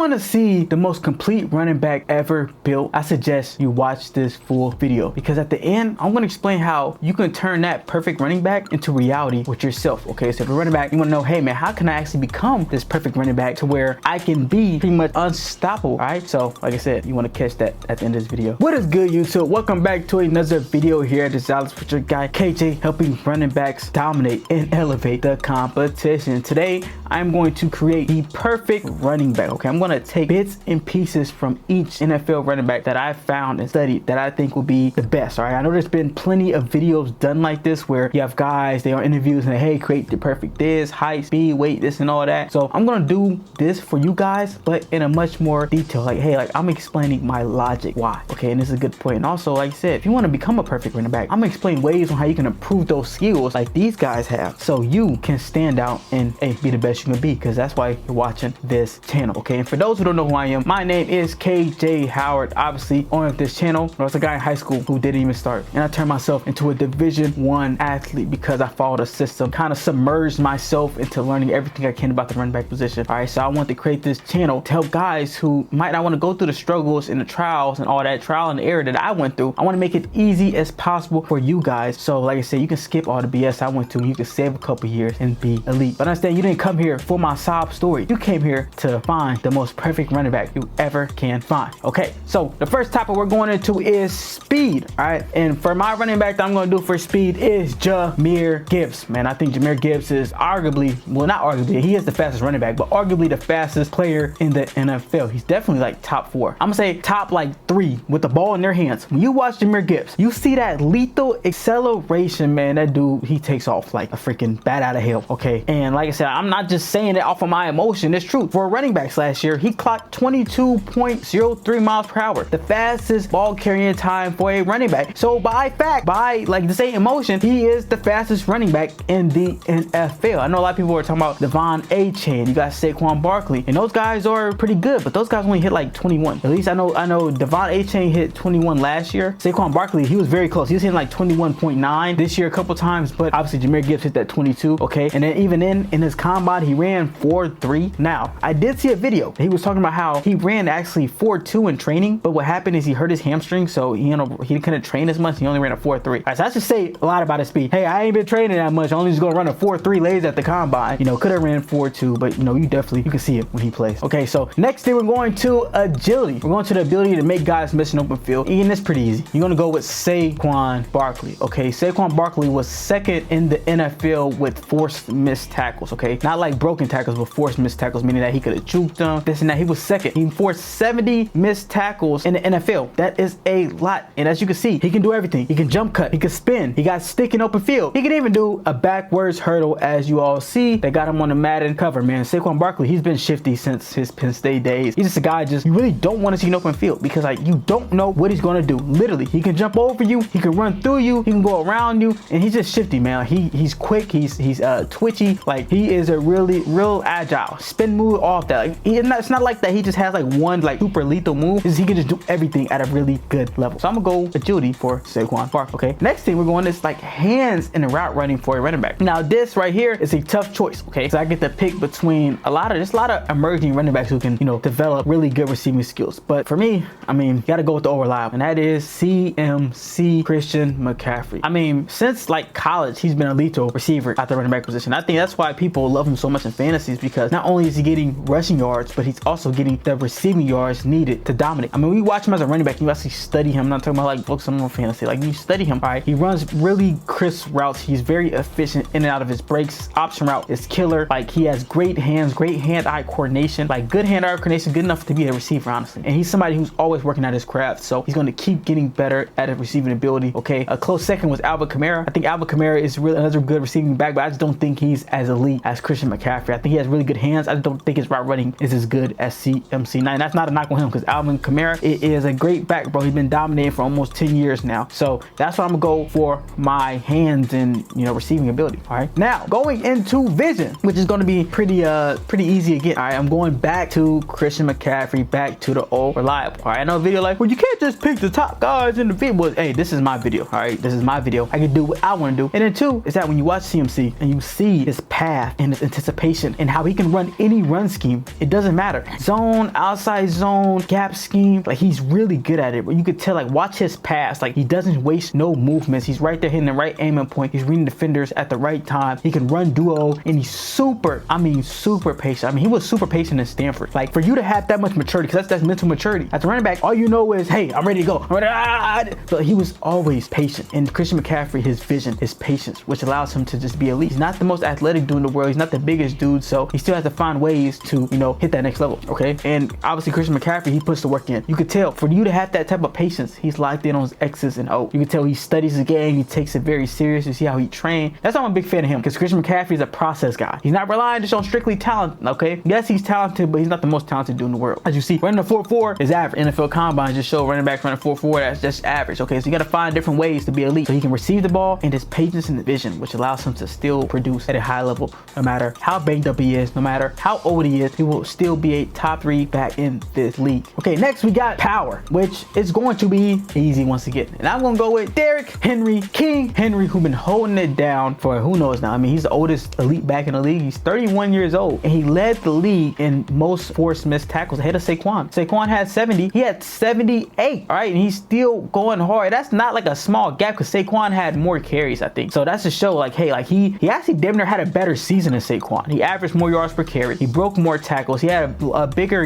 want to see the most complete running back ever built, I suggest you watch this full video, because at the end, I'm going to explain how you can turn that perfect running back into reality with yourself. Okay, so if you're running back, you want to know, hey man, how can I actually become this perfect running back to where I can be pretty much unstoppable? All right, so like I said, you want to catch that at the end of this video. What is good, YouTube? Welcome back to another video here at desireLess with your guy KJ, helping running backs dominate and elevate the competition. Today, I'm going to create the perfect running back. Okay, I'm going to take bits and pieces from each NFL running back that I found and studied that I think will be the best. All right, I know there's been plenty of videos done like this where you have guys, they are interviews and hey, create the perfect this, height, speed, weight, this and all that. So I'm going to do this for you guys, but in a much more detail. Like, hey, like I'm explaining my logic why. Okay, and this is a good point. And also, like I said, if you want to become a perfect running back, I'm gonna explain ways on how you can improve those skills like these guys have, so you can stand out and hey, be the best you can be, because that's why you're watching this channel. Okay, and for those who don't know who I am, my name is KJ Howard. Obviously, on this channel, I was a guy in high school who didn't even start, and I turned myself into a Division I athlete because I followed a system, kind of submerged myself into learning everything I can about the running back position. All right, so I want to create this channel to help guys who might not want to go through the struggles and the trials and all that trial and error that I went through. I want to make it easy as possible for you guys. So like I said, you can skip all the BS I went through. You can save a couple years and be elite. But understand, you didn't come here for my sob story. You came here to find the most perfect running back you ever can find. Okay, so the first topic we're going into is speed. All right, and for my running back that I'm going to do for speed is Jahmyr Gibbs. Man, I think Jahmyr Gibbs is arguably, well, not arguably, he is the fastest running back, but arguably the fastest player in the NFL. He's definitely like top 4. I'm gonna say top like 3 with the ball in their hands. When you watch Jahmyr Gibbs, you see that lethal acceleration, man. That dude, he takes off like a freaking bat out of hell. Okay, and like I said, I'm not just saying it off of my emotion. It's true. For running backs last year, he clocked 22.03 miles per hour, the fastest ball carrying time for a running back. So by fact, by like the same emotion, he is the fastest running back in the NFL. I know a lot of people are talking about Domination. You got Saquon Barkley, and those guys are pretty good, but those guys only hit like 21. At least I know Domination hit 21 last year. Saquon Barkley, he was very close. He was hitting like 21.9 this year a couple times, but obviously Jahmyr Gibbs hit that 22. Okay, and then even in his combine, he ran 4.3. Now, I did see a video. He was talking about how he ran actually 4.2 in training, but what happened is he hurt his hamstring, so he couldn't train as much. He only ran a 4.3. All right, so that should say a lot about his speed. Hey, I ain't been training that much. I'm only just gonna run a 4.3 lays at the combine. You know, could have ran 4.2, but you know, you can see it when he plays. Okay, so next thing we're going to agility. We're going to the ability to make guys miss an open field, and it's pretty easy. You're gonna go with Saquon Barkley. Okay, Saquon Barkley was second in the NFL with forced missed tackles. Okay, not like broken tackles, but forced missed tackles, meaning that he could have juked them, this and that. He was second. He forced 70 missed tackles in the NFL. That is a lot, and as you can see, he can do everything. He can jump cut, he can spin, he got stick in open field, he can even do a backwards hurdle, as you all see. They got him on the Madden cover. Man, Saquon Barkley, he's been shifty since his Penn State days. He's just a guy you really don't want to see an open field, because like you don't know what he's going to do. Literally, he can jump over you, he can run through you, he can go around you, and he's just shifty, man. He's quick, he's twitchy. Like, he is a real agile spin move off that. Like, it's not like that he just has like one like super lethal move. He can just do everything at a really good level. So I'm gonna go agility for Saquon Barkley. Okay, next thing we're going is like hands in the route running for a running back. Now this right here is a tough choice. Okay, so I get to pick between a lot of emerging running backs who can, you know, develop really good receiving skills. But for me, I mean, you gotta go with the old reliable, and that is CMC, Christian McCaffrey. I mean, since like college, he's been a lethal receiver at the running back position. I think that's why people love him so much in fantasies, because not only is he getting rushing yards, but he's also getting the receiving yards needed to dominate. I mean, we watch him as a running back, you actually study him. I'm not talking about like books on fantasy. Like, you study him, all right? He runs really crisp routes. He's very efficient in and out of his breaks. Option route is killer. Like, he has great hands, great hand-eye coordination, like good hand-eye coordination, good enough to be a receiver, honestly. And he's somebody who's always working at his craft, so he's going to keep getting better at his receiving ability. Okay, a close second was Alvin Kamara. I think Alvin Kamara is really another good receiving back, but I just don't think he's as elite as Christian McCaffrey. I think he has really good hands. I just don't think his route running is as good as CMC. Now, that's not a knock on him, because Alvin Kamara is a great back, bro. He's been dominating for almost 10 years now. So that's what I'm gonna go for my hands and, you know, receiving ability. All right, now going into vision, which is going to be pretty easy again. All right, I'm going back to Christian McCaffrey, back to the old reliable. All right, I know a video like, well, you can't just pick the top guys in the video. Well, hey, this is my video. All right, this is my video. I can do what I want to do. And then two is that when you watch CMC and you see his path and his anticipation and how he can run any run scheme, it doesn't matter. matter. Zone, outside zone, gap scheme, like he's really good at it. But you could tell, like, watch his pass, like he doesn't waste no movements. He's right there hitting the right aiming point. He's reading defenders at the right time. He can run duo, and he's super patient. I mean, he was super patient in Stanford. Like, for you to have that much maturity, because that's mental maturity. As a running back, all you know is, hey, I'm ready to go. I'm ready. But he was always patient. And Christian McCaffrey, his vision, his patience, which allows him to just be elite. He's not the most athletic dude in the world. He's not the biggest dude, so he still has to find ways to, you know, hit that next level, okay? And obviously Christian McCaffrey, he puts the work in. You could tell, for you to have that type of patience, he's locked in on his X's and O's. You can tell he studies the game. He takes it very serious. You see how he trains. That's why I'm a big fan of him, because Christian McCaffrey is a process guy. He's not relying just on strictly talent, okay? Yes, he's talented, but he's not the most talented dude in the world. As you see, running a 4.4 is average. NFL Combine just show running backs running 4.4, that's just average, okay? So you got to find different ways to be elite, so he can receive the ball, and his patience and the vision, which allows him to still produce at a high level. No matter how banged up he is, no matter how old he is, he will still be a top 3 back in this league. Okay, next we got power, which is going to be easy once again. And I'm going to go with Derrick Henry, King Henry, who's been holding it down for who knows now. I mean, he's the oldest elite back in the league. He's 31 years old, and he led the league in most forced missed tackles ahead of Saquon. Saquon had 70. He had 78, all right? And he's still going hard. That's not like a small gap, because Saquon had more carries, I think. So that's to show, like, hey, like he actually damn near had a better season than Saquon. He averaged more yards per carry. He broke more tackles. He had a bigger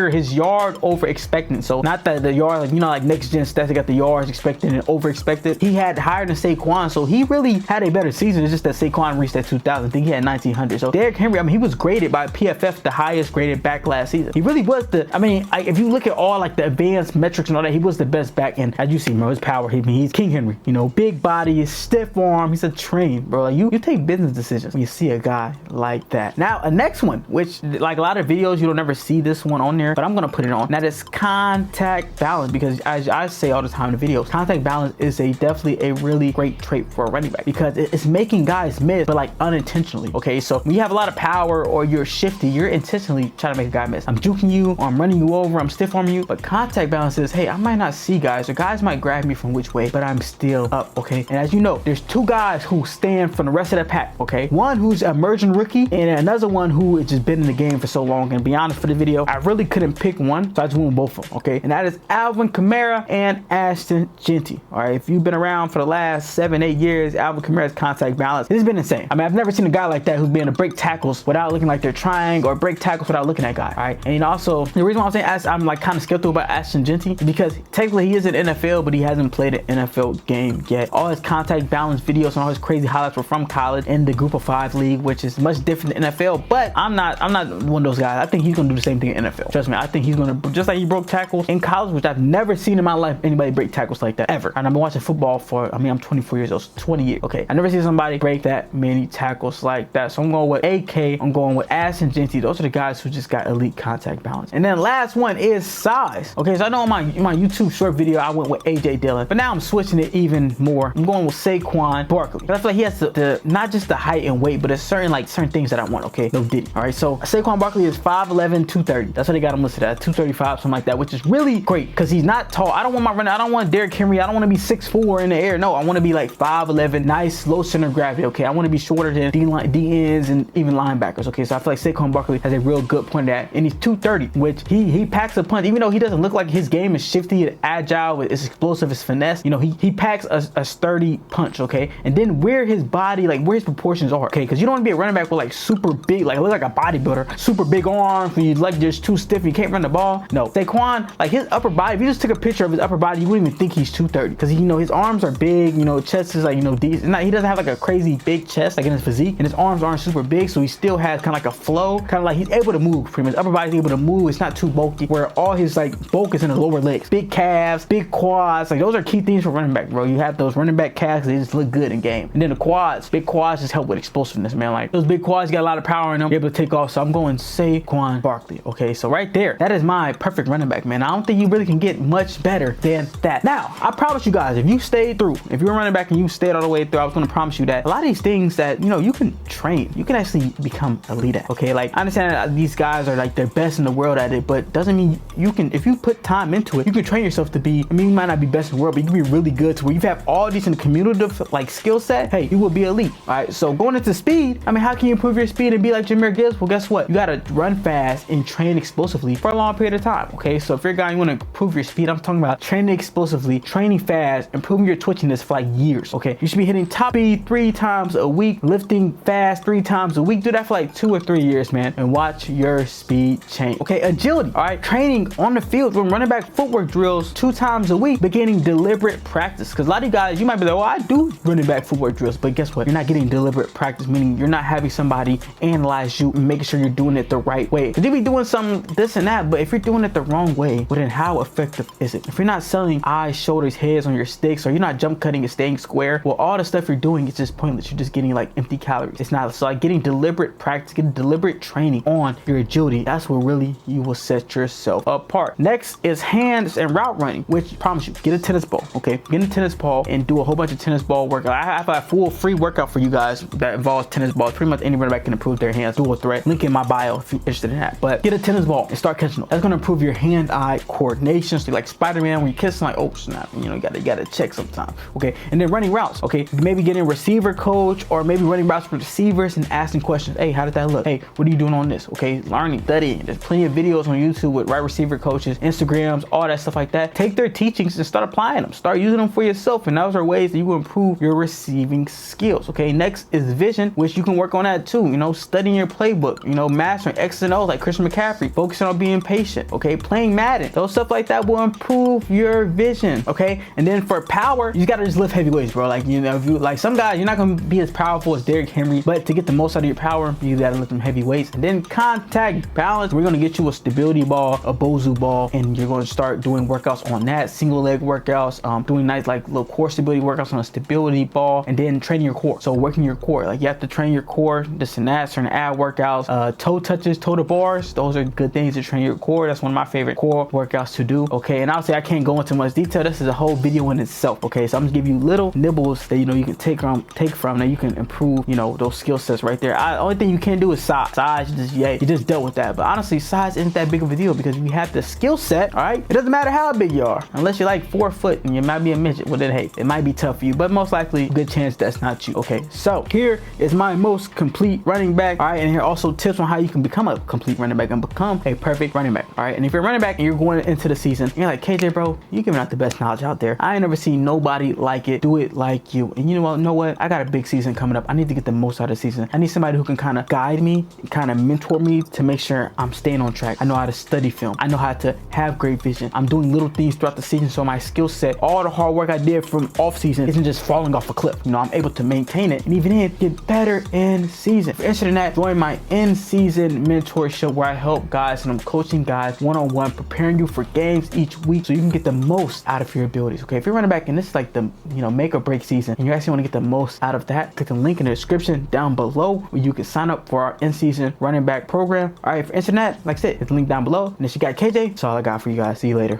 his yard over expectant. So not that the yard, like, you know, like next gen stats, they got the yards expected and over expected. He had higher than Saquon, so he really had a better season. It's just that Saquon reached that 2,000. I think he had 1,900. So Derrick Henry, I mean, he was graded by PFF the highest graded back last season. He really was the, I mean, if you look at all like the advanced metrics and all that, he was the best back. And as you see, bro, his power, he's King Henry. You know, big body, stiff arm. He's a train, bro. Like you take business decisions when you see a guy like that. Now, a next one, which like a lot of videos, you don't ever see this one on there, but I'm gonna put it on. That is contact balance, because as I say all the time in the videos, contact balance is definitely a really great trait for a running back, because it's making guys miss, but like unintentionally. Okay, so when you have a lot of power or you're shifty, you're intentionally trying to make a guy miss. I'm juking you, or I'm running you over, I'm stiff arming you. But contact balance is, hey, I might not see guys, or guys might grab me from which way, but I'm still up. Okay, and as you know, there's 2 guys who stand from the rest of the pack. Okay, one who's an emerging rookie, and another one who has just been in the game for so long. And to be honest, for the video, I really couldn't pick one, so I just went with both of them. Okay, and that is Alvin Kamara and Ashton Jeanty. All right, if you've been around for the last 7-8 years, Alvin Kamara's contact balance has been insane. I mean, I've never seen a guy like that who's been able to break tackles without looking like they're trying, or break tackles without looking at guy. All right, and also the reason why I'm saying I'm like kind of skeptical about Ashton Jeanty is because technically he is in NFL, but he hasn't played an NFL game yet. All his contact balance videos and all his crazy highlights were from college in the Group of 5 league, which is much different than NFL. But I'm not one of those guys. I think he's gonna do the same thing in NFL. Trust me, I think he's gonna, just like he broke tackles in college, which I've never seen in my life anybody break tackles like that ever. And I've been watching football for, I mean, I'm 24 years old, 20 years. Okay, I never seen somebody break that many tackles like that. So I'm going with AK. I'm going with Ashton Jeanty. Those are the guys who just got elite contact balance. And then last one is size. Okay, so I know in my YouTube short video I went with AJ Dillon, but now I'm switching it even more. I'm going with Saquon Barkley. I feel like he has the not just the height and weight, but there's certain things that I want. Okay, no Diddy. All right, so Saquon Barkley is 5'11", 230. That's what they got him listed at, 235, something like that, which is really great because he's not tall. I don't want my runner. I don't want Derrick Henry. I don't want to be 6'4" in the air. No, I want to be like 5'11", nice, low center of gravity. Okay, I want to be shorter than D ends and even linebackers. Okay, so I feel like Saquon Barkley has a real good point at that, and he's 230, which he packs a punch. Even though he doesn't look like his game is shifty and agile, it's explosive, it's finesse. You know, he packs a sturdy punch. Okay, and then where his body, like where his proportions are. Okay, because you don't want to be a running back with like super big, like look like a bodybuilder, super big arms, and you like just too stiff, you can't run the ball. No, Saquon, like his upper body, if you just took a picture of his upper body, you wouldn't even think he's 230 because you know his arms are big, you know, chest is like, you know, decent. He doesn't have like a crazy big chest like in his physique, and his arms aren't super big, so he still has kind of like a flow, kind of like he's able to move. Pretty much, upper body's able to move. It's not too bulky. Where all his like bulk is in his lower legs, big calves, big quads. Like those are key things for running back, bro. You have those running back calves, they just look good in game. And then the quads, big quads just help with explosiveness, man. Like those big quads got a lot of power in them, you're able to take off. So I'm going Saquon Barkley. Okay, so right there, that is my perfect running back, man. I don't think you really can get much better than that. Now, I promise you guys, if you stayed through, if you're a running back and you stayed all the way through, I was going to promise you that a lot of these things that, you know, you can train, you can actually become elite at. Okay, like I understand that these guys are like their best in the world at it, but doesn't mean you can, if you put time into it, you can train yourself to be, I mean, you might not be best in the world, but you can be really good to where you have all these in the cumulative like skill set. Hey, you will be elite. All right, so going into speed, I mean, how can you improve your speed and be like Jahmyr Gibbs? Well, guess what? You got to run fast and train explosively for a long period of time. Okay, so if you're a guy, you want to improve your speed, I'm talking about training explosively, training fast, improving your twitchiness for like years. Okay, you should be hitting top speed 3 times a week, lifting fast 3 times a week. Do that for like 2 or 3 years, man, and watch your speed change. Okay, agility. All right, training on the field when running back footwork drills 2 times a week, beginning deliberate practice. Because a lot of you guys, you might be like, well, I do running back footwork drills, but guess what? You're not getting deliberate practice, meaning you're not having somebody analyze you and making sure you're doing it the right way. Because you be doing some this and that, but if you're doing it the wrong way, well, then how effective is it? If you're not selling eyes, shoulders, heads on your sticks, or you're not jump cutting and staying square, well, all the stuff you're doing is just pointless. You're just getting like empty calories. It's not. So like getting deliberate practice, getting deliberate training on your agility, that's where really you will set yourself apart. Next is hands and route running, which I promise you, get a tennis ball. Okay, get a tennis ball and do a whole bunch of tennis ball workout. I have a full free workout for you guys that involves tennis balls. Pretty much any running back can improve their hands. Dual threat. Link in my bio if you're interested in that. But get a tennis ball and start catching them. That's gonna improve your hand-eye coordination. So like Spider-Man, when you kiss, like, oh snap, you know, you gotta check sometimes. Okay, and then running routes. Okay, maybe getting a receiver coach or maybe running routes for receivers and asking questions. Hey, how did that look? Hey, what are you doing on this? Okay, learning, studying. There's plenty of videos on YouTube with right receiver coaches, Instagrams, all that stuff like that. Take their teachings and start applying them. Start using them for yourself, and those are ways that you will improve your receiving skills. Okay, next is vision, which you can work on that too. You know, studying your playbook, you know, mastering X and O's like Christian McCaffrey, focusing on being patient. Okay, playing Madden, those stuff like that will improve your vision. Okay, and then for power, you gotta just lift heavy weights, bro. Like, you know, if you like some guys, you're not gonna be as powerful as Derrick Henry, but to get the most out of your power, you gotta lift them heavy weights. And then contact balance, we're gonna get you a stability ball, a Bozu ball, and you're gonna start doing workouts on that, single leg workouts, doing nice like little core stability workouts on a stability ball, and then training your core. So working your core, like you have to train your core, this and that, certain ab workouts, toe touches, toe to bars. Those are good things to train your core. That's one of my favorite core workouts to do. Okay, and obviously I can't go into much detail. This is a whole video in itself. Okay, so I'm just giving you little nibbles that, you know, you can take from that you can improve, you know, those skill sets right there. Only thing you can't do is size. You just dealt with that. But honestly, size isn't that big of a deal because you have the skill set. All right, it doesn't matter how big you are, unless you're like 4 foot and you might be a midget. Well, then hey, it might be tough for you, but most likely good chance that's not you. Okay, so here is my most complete running back. All right, and here are also tips on how you can become a complete running back and become a perfect running back. All right, and if you're a running back and you're going into the season and you're like, KJ, bro, you're giving out the best knowledge out there. I ain't never seen nobody like it, do it like you. And you know what? I got a big season coming up. I need to get the most out of the season. I need somebody who can kind of guide me, kind of mentor me to make sure I'm staying on track. I know how to study film. I know how to have great vision. I'm doing little things throughout the season, so my skill set, all the hard work I did from off season isn't just falling off a cliff. You know, I'm able to maintain it and even then get better in season. If you're interested in that, join my in-season mentorship where I help guys and I'm coaching guys one-on-one, preparing you for games each week so you can get the most out of your abilities. Okay, if you're running back and this is like the, you know, make or break season and you actually want to get the most out of that, click the link in the description down below where you can sign up for our in-season running back program. All right, if you're interested in that, like I said, it's the link down below. And if you got KJ, that's all I got for you guys. See you later.